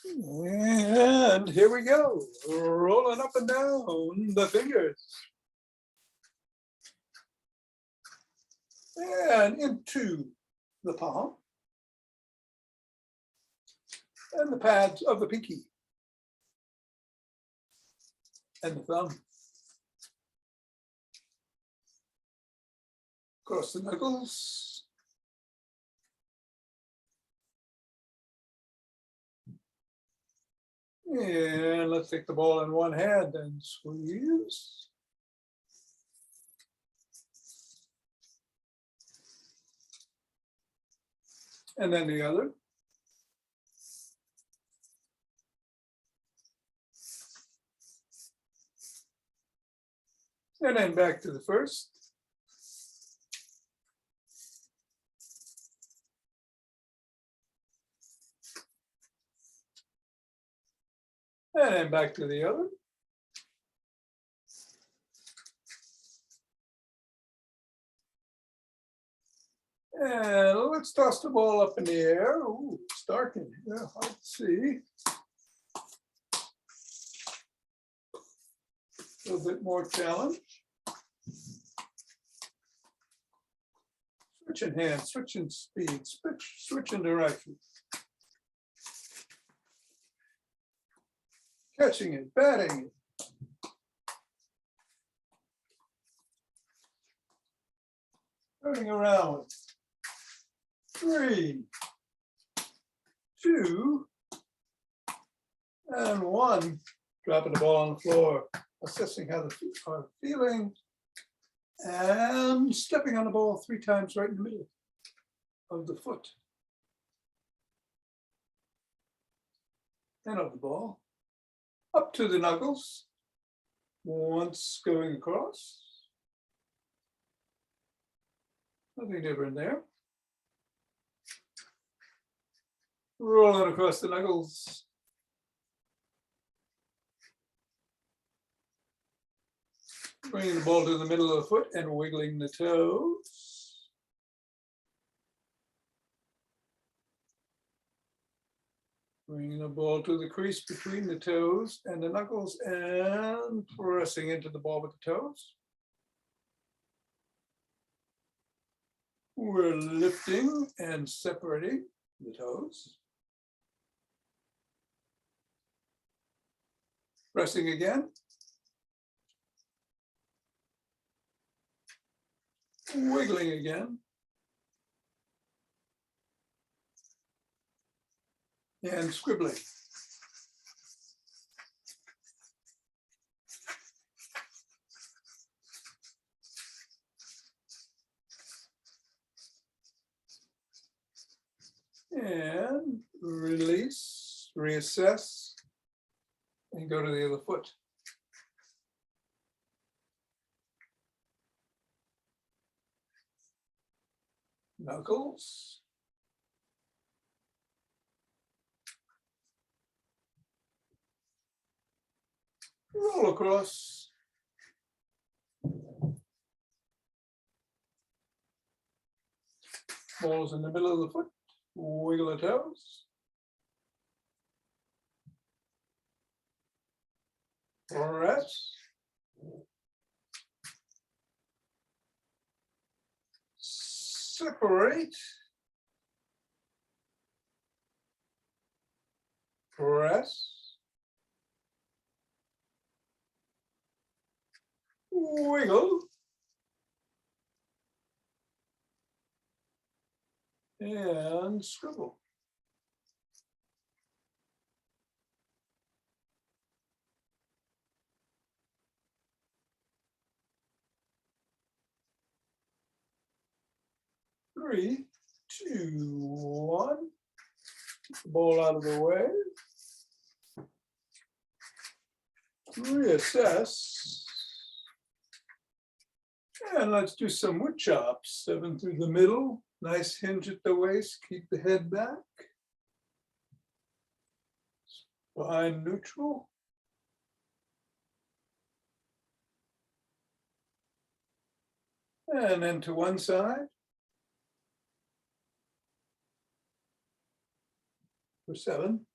And here we go, rolling up and down the fingers. And into the palm. And the pads of the pinky. And the thumb. Across the knuckles. And let's take the ball in one hand and squeeze. And then the other. And then back to the first. And then back to the other. And let's toss the ball up in the air. Ooh, it's dark in here, hard to see. A little bit more challenge. Switching hands, switching speed, switching direction. Catching it, batting it. Turning around. 3, 2, and 1. Dropping the ball on the floor, assessing how the feet are feeling, and stepping on the ball 3 times right in the middle of the foot and of the ball. Up to the knuckles, once going across. Nothing different there. Rolling across the knuckles. Bringing the ball to the middle of the foot and wiggling the toes. Bringing the ball to the crease between the toes and the knuckles and pressing into the ball with the toes. We're lifting and separating the toes. Pressing again. Wiggling again. And scribbling. And release, reassess, and go to the other foot. Knuckles. Roll across. Ball's in the middle of the foot. Wiggle the toes. Press. Separate. Press. Wiggle. And scribble. Three, 2, 1. Get the ball out of the way. Reassess. And let's do some wood chops. 7 through the middle. Nice hinge at the waist. Keep the head back. Spine neutral. And then to one side. For 7.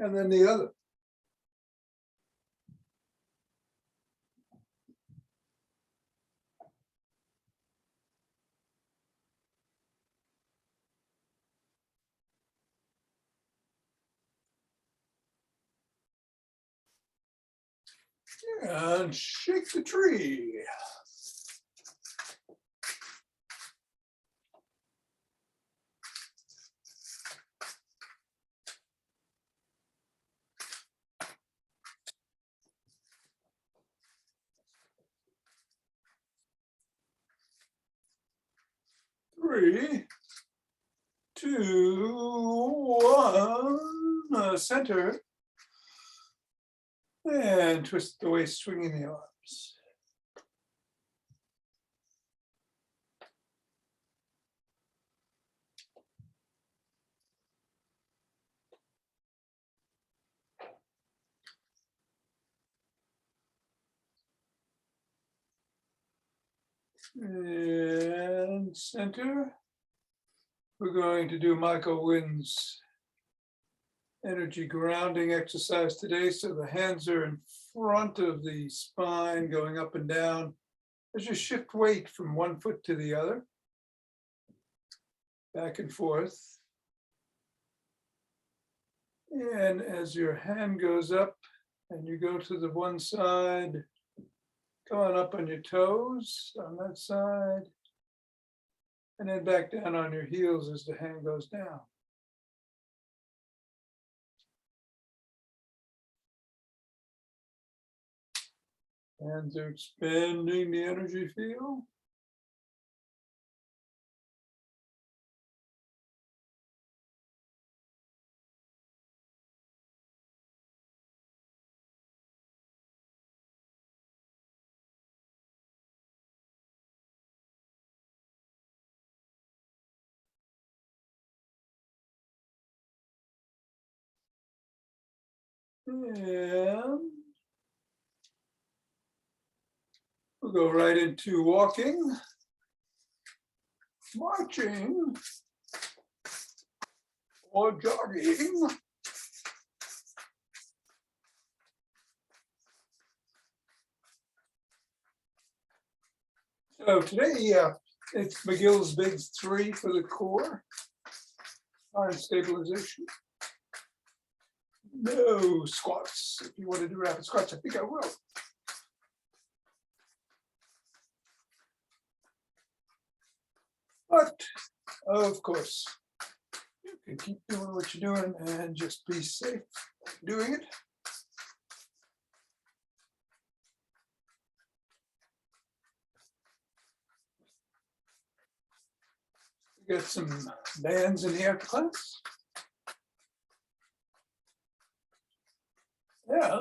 And then the other. And shake the tree. Three, two, one, center. And twist the waist, swinging the arms. And center. We're going to do Michael Wynn's energy grounding exercise today. So the hands are in front of the spine, going up and down. As you shift weight from one foot to the other, back and forth. And as your hand goes up and you go to the one side, come on up on your toes on that side, and then back down on your heels as the hand goes down. Hands are expanding the energy field. And we'll go right into walking, marching, or jogging. So today, it's McGill's big 3 for the core, arm stabilization. No squats. If you want to do rapid squats, I think I will. But, of course, you can keep doing what you're doing and just be safe doing it. We got some bands in the after class. And I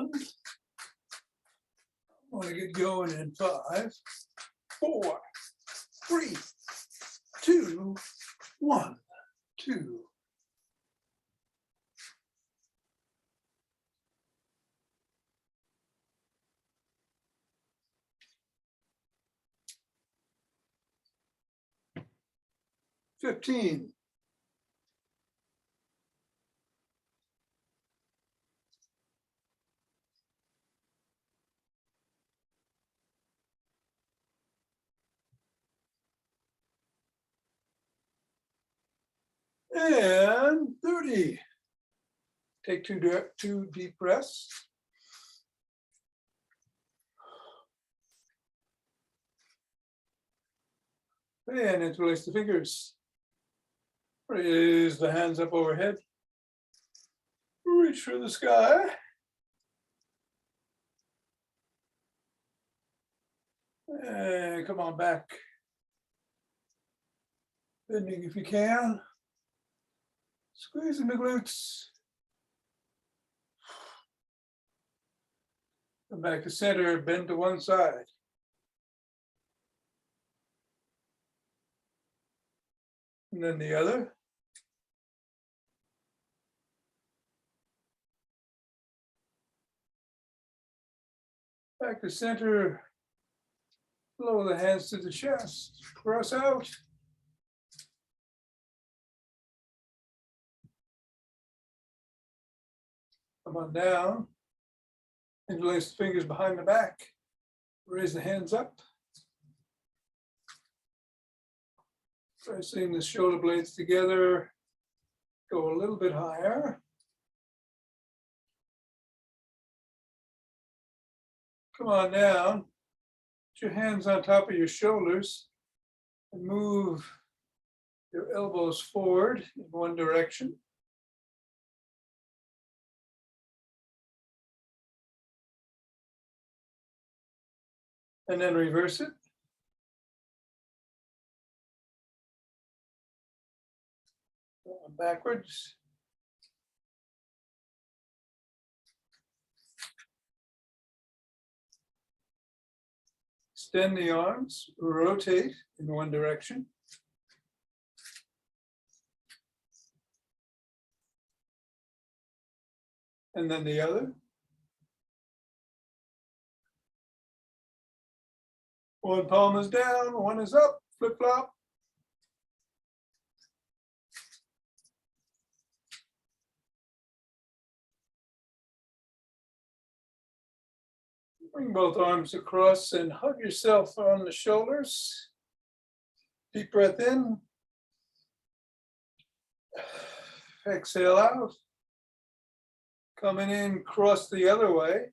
want to get going in 5, 4, 3, 2, 1, 2. $15. And 30. Take two deep breaths. And interlace the fingers. Raise the hands up overhead. Reach for the sky. And come on back. Bending if you can. Squeezing the glutes. Come back to center, bend to one side. And then the other. Back to center. Lower the hands to the chest. Cross out. Come on down. Interlace the fingers behind the back. Raise the hands up. Pressing the shoulder blades together. Go a little bit higher. Come on down. Put your hands on top of your shoulders and move your elbows forward in one direction. And then reverse it. Backwards. Extend the arms, rotate in one direction. And then the other. One palm is down, one is up, flip-flop. Bring both arms across and hug yourself on the shoulders. Deep breath in. Exhale out. Coming in, cross the other way.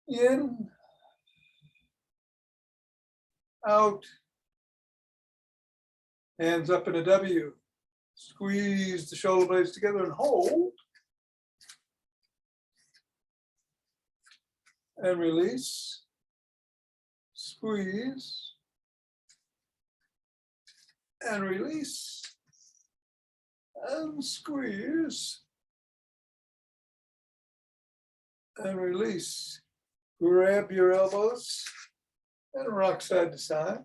In. Out. Hands up in a W. Squeeze the shoulder blades together and hold. And release. Squeeze. And release. And squeeze. And release. Grab your elbows and rock side to side.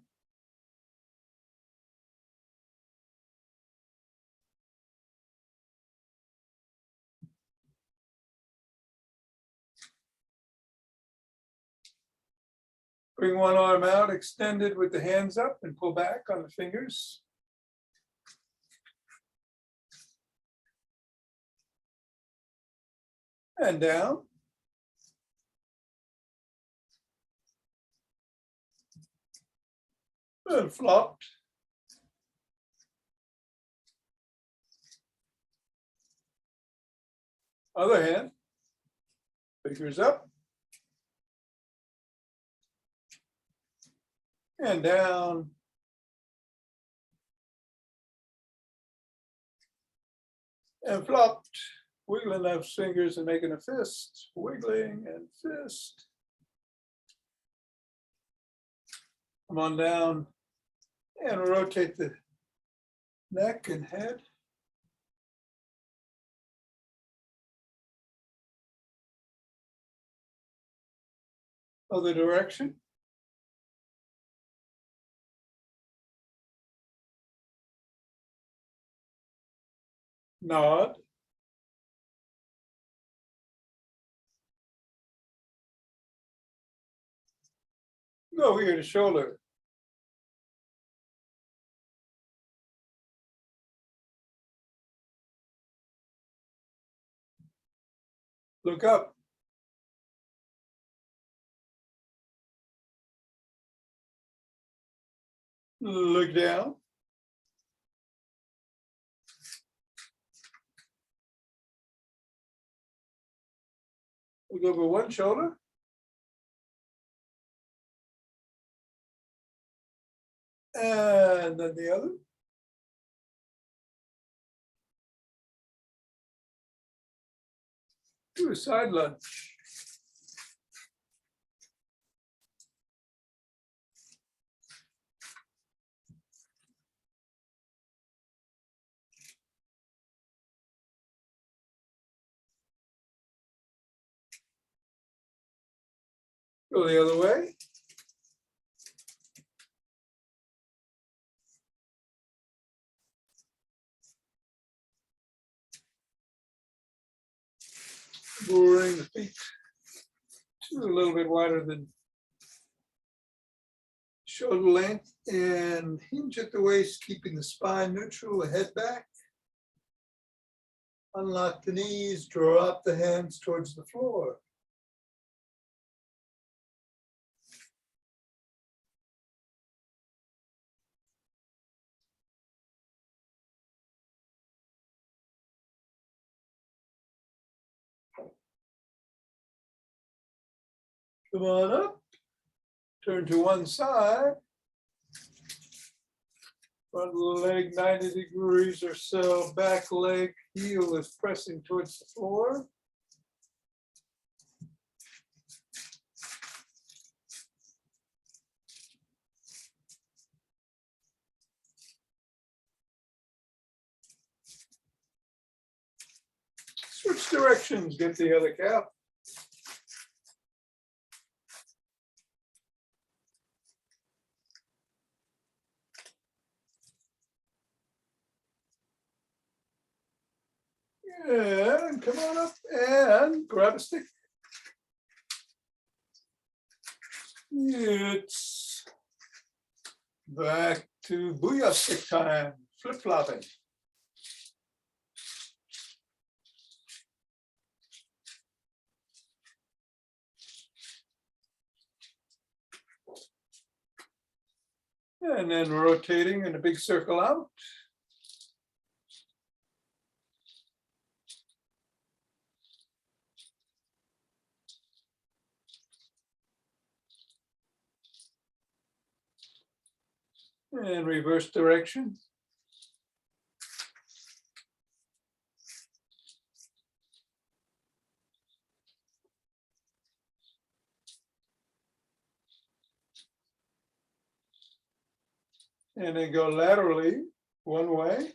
Bring one arm out, extended with the hands up and pull back on the fingers. And down. And flopped. Other hand. Fingers up. And down. And flopped. Wiggling those fingers and making a fist. Wiggling and fist. Come on down and rotate the neck and head. Other direction. Nod. Go ear to shoulder. Look up. Look down. Look over one shoulder. And then the other. Do a side lunge. Go the other way. Bring the feet to a little bit wider than shoulder length and hinge at the waist, keeping the spine neutral, the head back. Unlock the knees, drop the hands towards the floor. Come on up, turn to one side. Front leg 90 degrees or so, back leg heel is pressing towards the floor. Switch directions, get the other calf. And come on up and grab a stick. It's back to Booyah stick time, flip-flopping. And then rotating in a big circle out. And reverse direction. And then go laterally one way.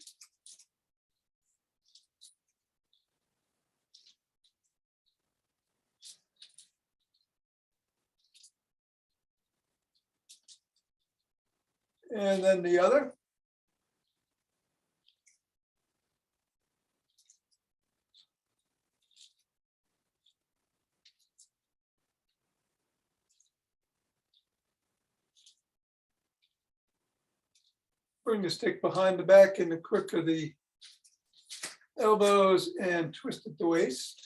And then the other. Bring the stick behind the back in the crook of the elbows and twist at the waist.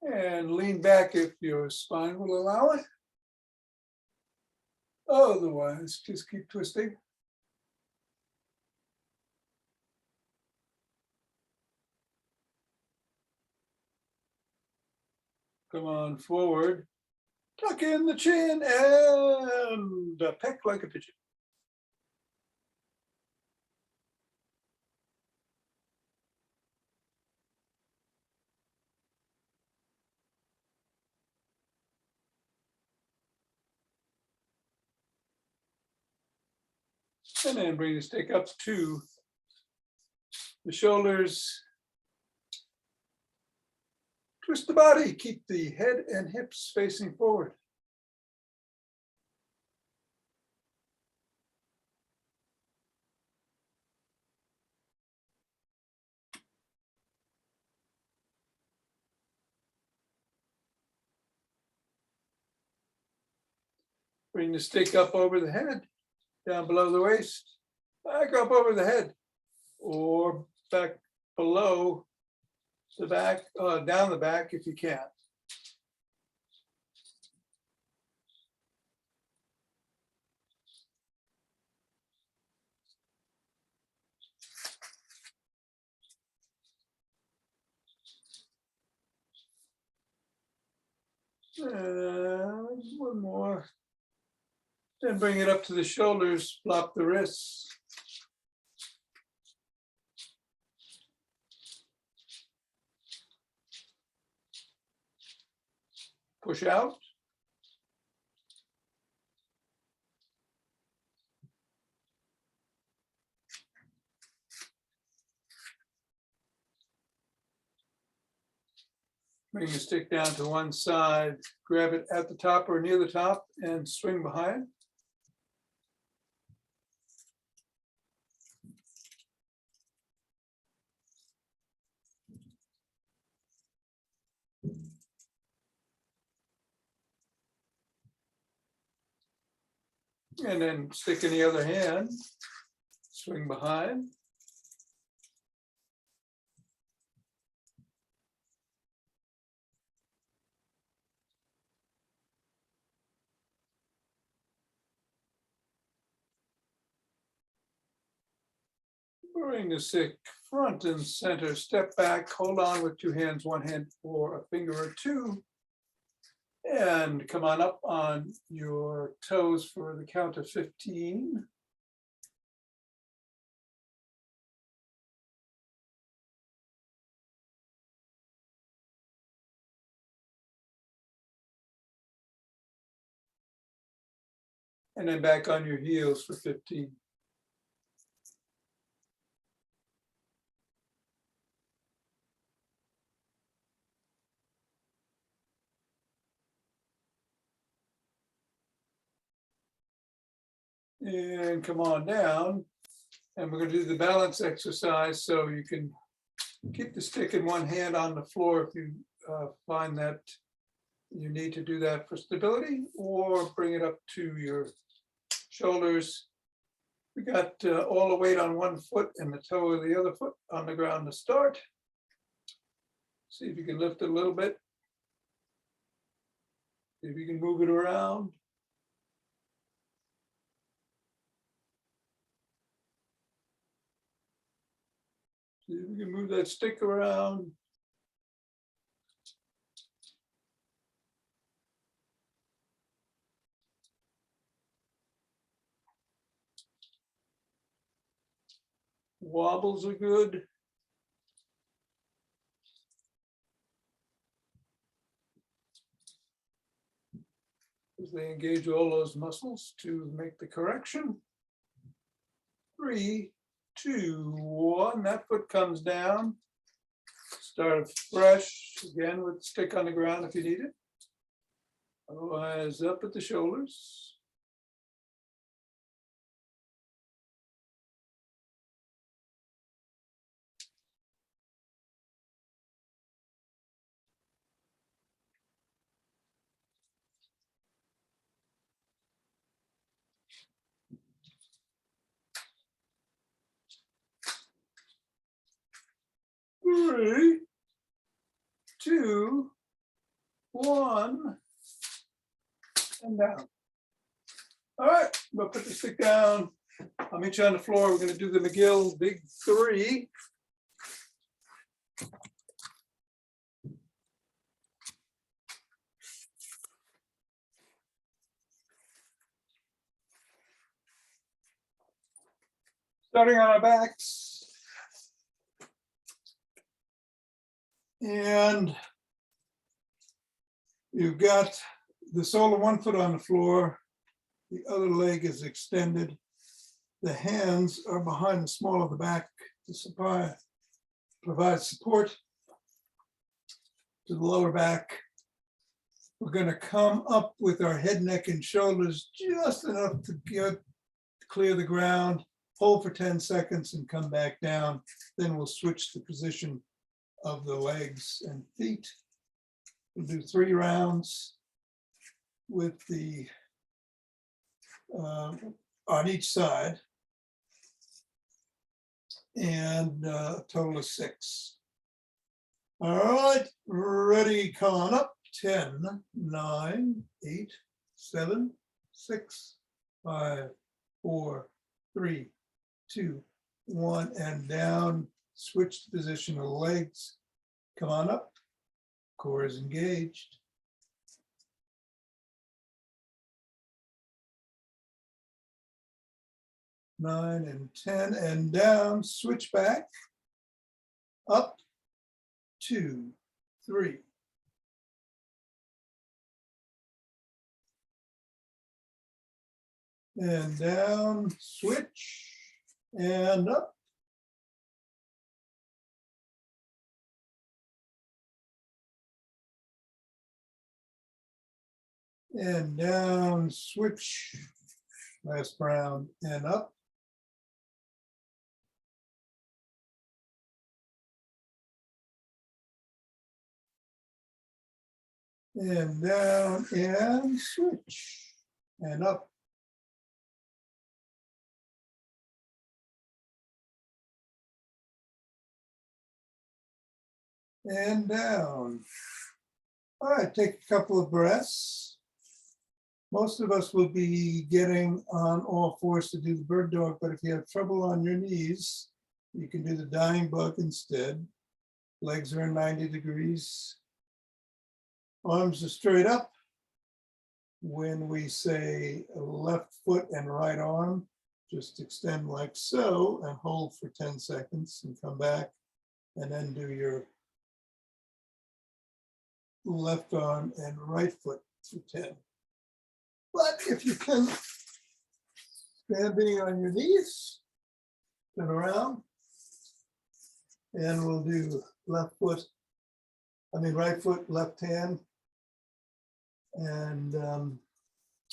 And lean back if your spine will allow it. Otherwise, just keep twisting. Come on forward. Tuck in the chin and peck like a pigeon. And then bring the stick up to the shoulders. Twist the body, keep the head and hips facing forward. Bring the stick up over the head, down below the waist, back up over the head, or back below the back, down the back if you can. And one more. Then bring it up to the shoulders, flop the wrists. Push out. Bring the stick down to one side, grab it at the top or near the top and swing behind. And then stick in the other hand, swing behind. Bring the stick front and center, step back, hold on with two hands, one hand for a finger or two. And come on up on your toes for the count of 15. And then back on your heels for 15. And come on down. And we're going to do the balance exercise, so you can keep the stick in one hand on the floor if you find that you need to do that for stability, or bring it up to your shoulders. We got all the weight on one foot and the toe of the other foot on the ground to start. See if you can lift it a little bit. See if you can move it around. See if you can move that stick around. Wobbles are good. As they engage all those muscles to make the correction. 3, 2, 1. That foot comes down. Start fresh again with the stick on the ground if you need it. Otherwise, up at the shoulders. Three, 2, 1, and down. All right, we'll put the stick down. I'll meet you on the floor. We're going to do the McGill big 3. Starting on our backs. And you've got the sole of one foot on the floor. The other leg is extended. The hands are behind the small of the back to provide support to the lower back. We're going to come up with our head, neck, and shoulders just enough to clear the ground, hold for 10 seconds and come back down. Then we'll switch the position of the legs and feet. We'll do 3 rounds with the on each side, and a total of 6. All right, ready, come on up. 10, 9, 8, 7, 6, 5, 4, 3, 2, 1, and down. Switch the position of the legs. Come on up. Core is engaged. Nine and 10 and down. Switch back. Up. 2, 3. And down. Switch. And up. And down, switch, last round, and up. And down, and switch, and up. and down. All right, take a couple of breaths. Most of us will be getting on all fours to do the bird dog, but if you have trouble on your knees, you can do the dying bug instead. Legs are 90 degrees. Arms are straight up. When we say left foot and right arm, just extend like so and hold for 10 seconds and come back, and then do your left arm and right foot for 10. But if you can, standing on your knees, turn around, and we'll do right foot, left hand, and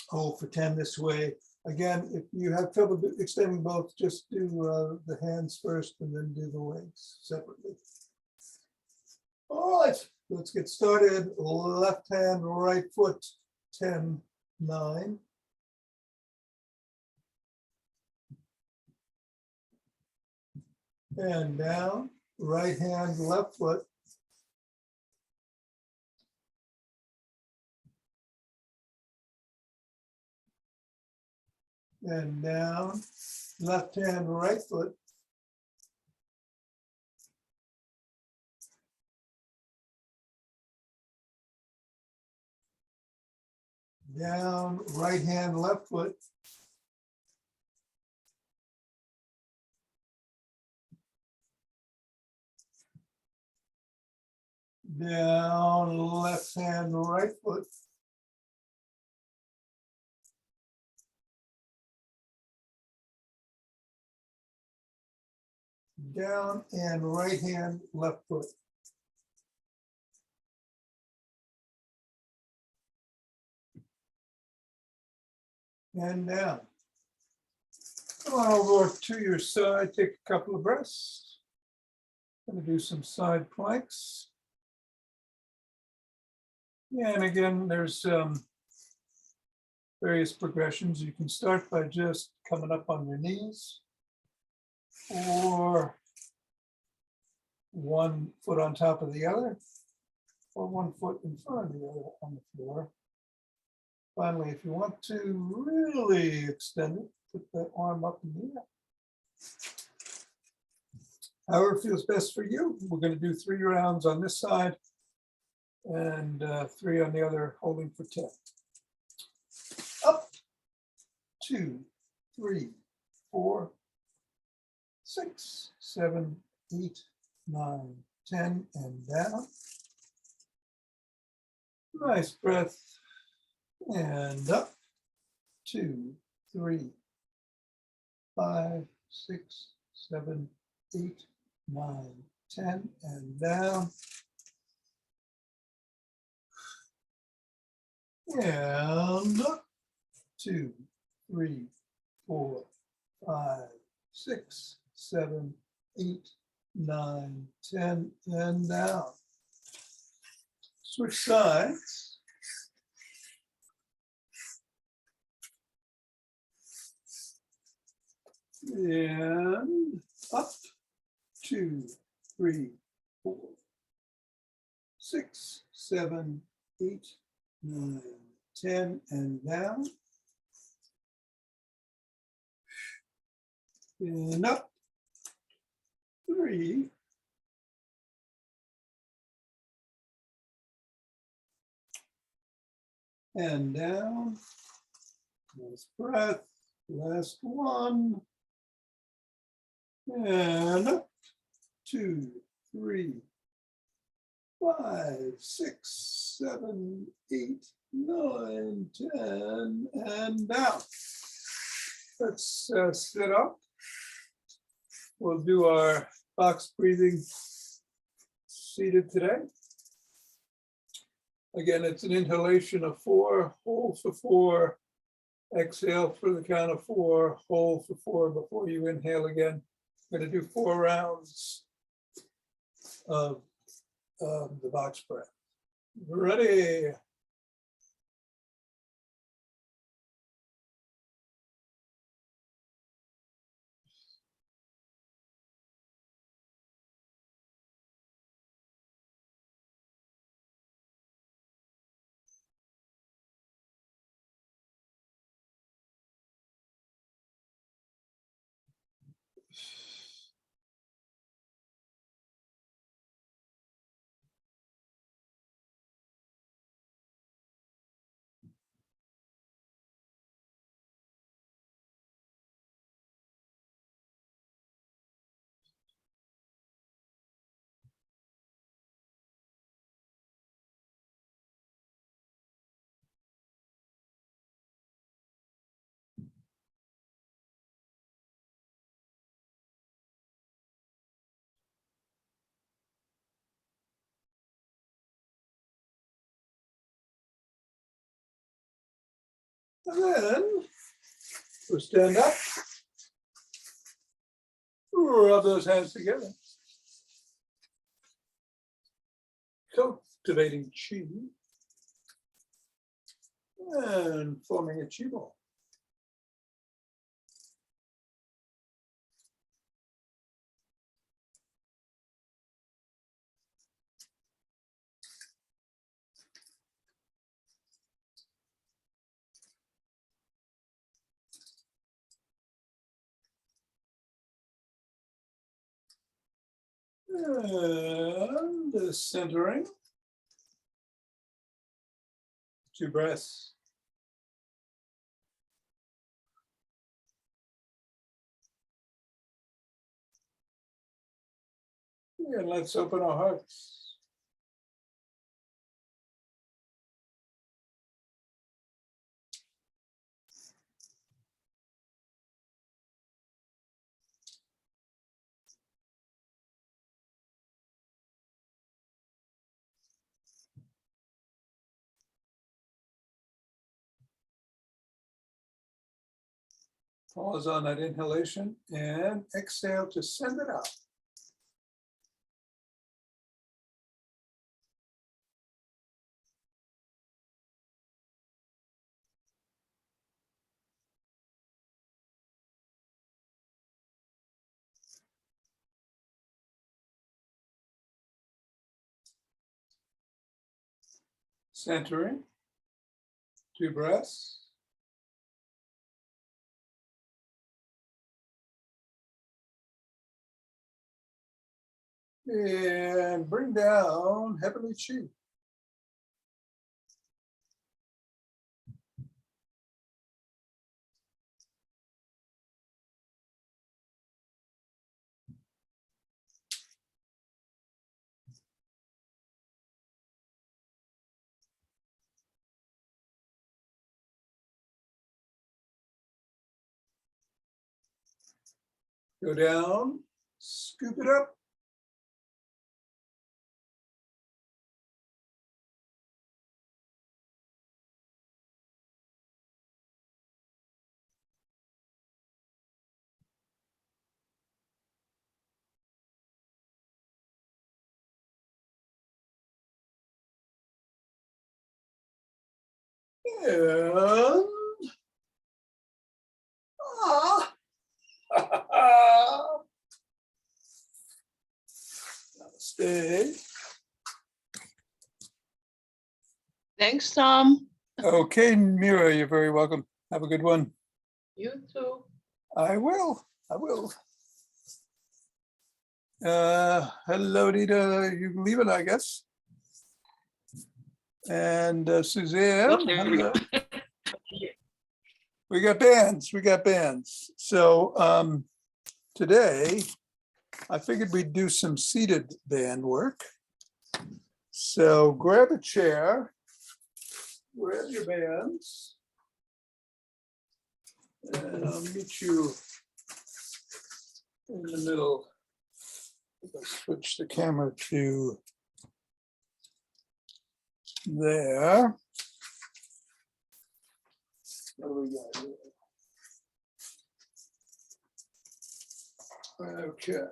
hold for 10 this way. Again, if you have trouble extending both, just do the hands first and then do the legs separately. All right, let's get started. Left hand, right foot, 10, 9. And down, right hand, left foot. And down, left hand, right foot. Down, right hand, left foot. Down, left hand, right foot. Down and right hand, left foot. And down. Come on over to your side, take a couple of breaths. Going to do some side planks. And again, there's various progressions. You can start by just coming up on your knees, or one foot on top of the other, or one foot in front of the other on the floor. Finally, if you want to really extend it, put that arm up in the air. However feels best for you. We're going to do 3 rounds on this side and 3 on the other, holding for 10. Up, 2, 3, 4, 6, 7, 8, 9, 10, and down. Nice breath. And up, 2, 3, 5, 6, 7, 8, 9, 10, and down. And up, 2, 3, 4, 5, 6, 7, 8, 9, 10, and down. Switch sides. And up, 2, 3, 4, 6, 7, 8, 9, 10, and down. And up, 3, and down. Nice breath. Last one. And up, 2, 3, 5, 6, 7, 8, 9, 10, and down. Let's sit up. We'll do our box breathing seated today. Again, it's an inhalation of 4, hold for 4, exhale for the count of 4, hold for 4 before you inhale again. I'm going to do 4 rounds of the box breath. Ready? And then we'll stand up, rub those hands together, cultivating chi, and forming a chi ball. And the centering, 2 breaths. And let's open our hearts. Pause on that inhalation and exhale to send it out. Centering, 2 breaths. And bring down heavenly chi. Go down, scoop it up. And Namaste. Thanks, Tom. Okay, Mira, you're very welcome. Have a good one. You too. I will. Hello, Dita. You leaving, I guess. And Suzanne. Oh, there we go. We got bands. So today, I figured we'd do some seated band work. So grab a chair, grab your bands, and I'll meet you in the middle. I'll switch the camera to there. What do we got here? Okay.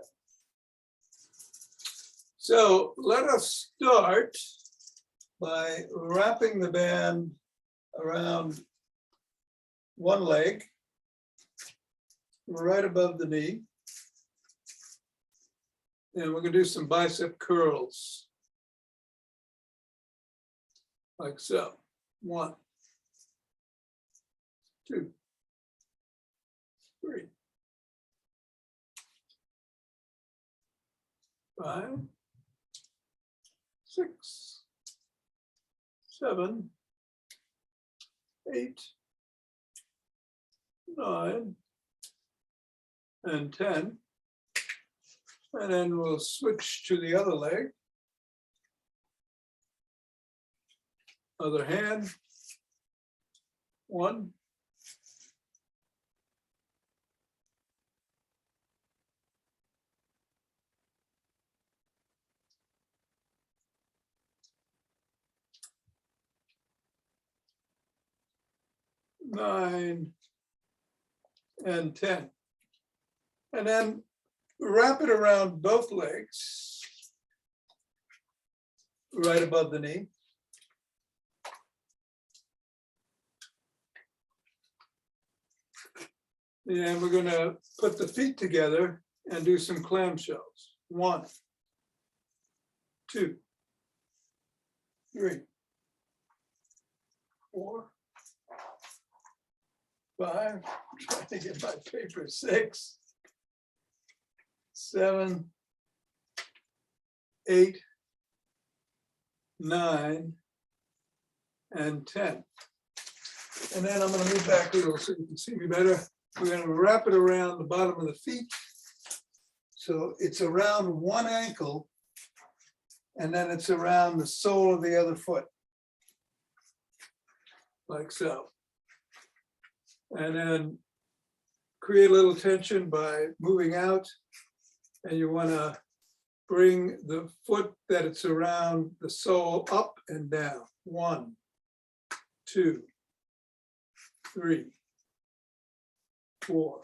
So let us start by wrapping the band around one leg, right above the knee. And we're going to do some bicep curls, like so. 1, 2, 3, 5, 6, 7, 8, 9, and 10. And then we'll switch to the other leg. Other hand. 1. 9, and 10. And then wrap it around both legs, right above the knee. And we're going to put the feet together and do some clamshells. 1, 2, 3, 4, 5, trying to get my paper, 6, 7, 8, 9, and 10. And then I'm going to move back a little so you can see me better. We're going to wrap it around the bottom of the feet. So it's around one ankle, and then it's around the sole of the other foot, like so. And then create a little tension by moving out, and you want to bring the foot that it's around the sole up and down. 1, 2, 3, 4,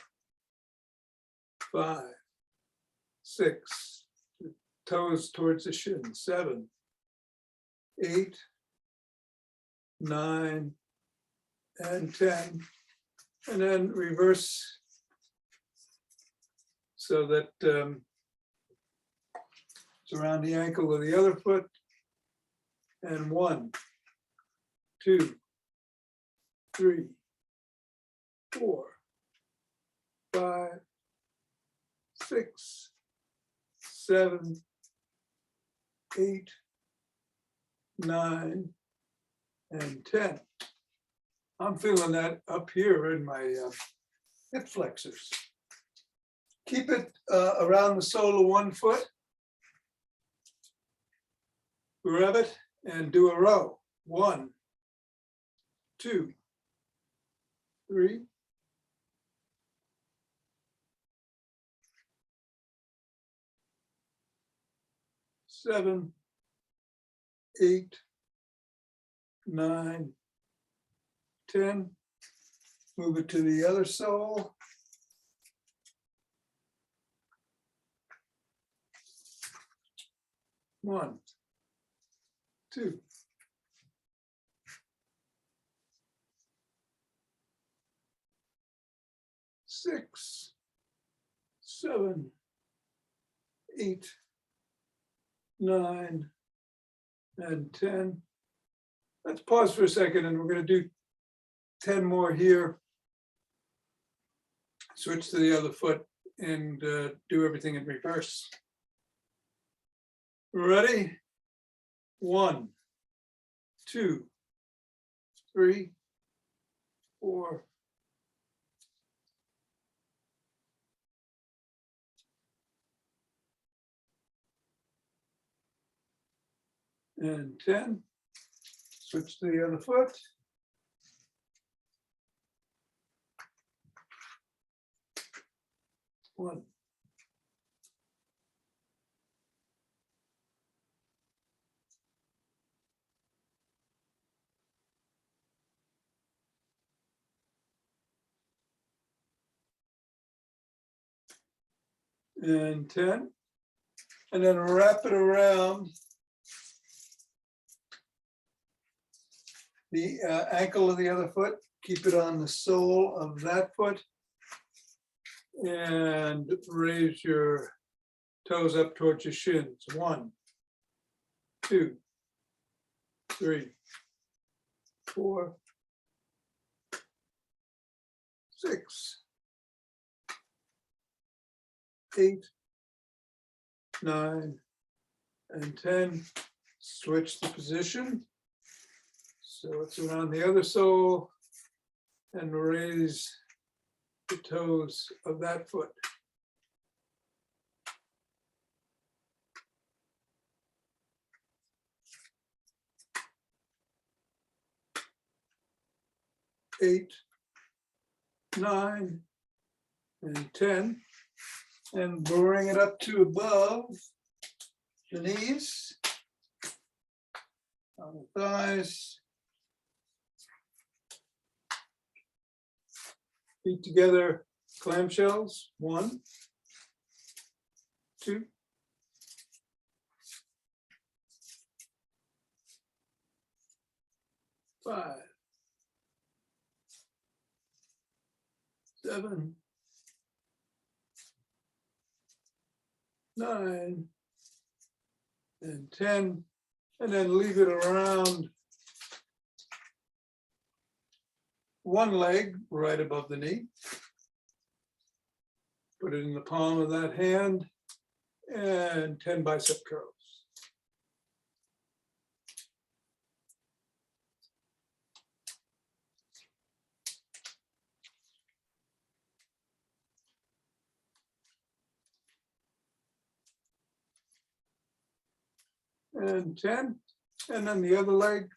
5, 6, toes towards the shin, 7, 8, 9, and 10. And then reverse so that it's around the ankle of the other foot. And 1, 2, 3, 4, 5, 6, 7, 8, 9, and 10. I'm feeling that up here in my hip flexors. Keep it around the sole of one foot. Grab it and do a row. 1, 2, 3, 7, 8, 9, 10. Move it to the other sole. 1, 2, 6, 7, 8, 9, and 10. Let's pause for a second, and we're going to do 10 more here. Switch to the other foot and do everything in reverse. Ready? 1, 2, 3, 4, 10. Switch to the other foot. 1, 10. And then wrap it around the ankle of the other foot. Keep it on the sole of that foot. And raise your toes up towards your shins. 1, 2, 3, 4, 6, 8, 9, and 10. Switch the position. So it's around the other sole, and raise the toes of that foot. 8, 9, and 10. And bring it up to above the knees, on the thighs. Feet together, clamshells. 1, 2, 5, 7, 9, and 10, and then leave it around one leg right above the knee. Put it in the palm of that hand and 10 bicep curls. And 10, and then the other leg.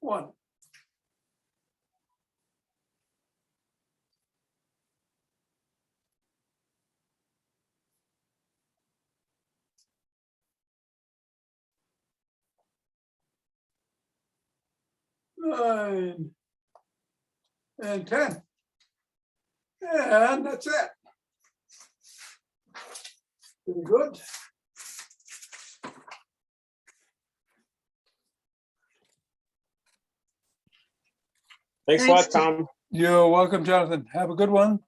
One. Nine. And 10. And that's it. Pretty good. Thanks a lot, Tom. You're welcome, Jonathan. Have a good one.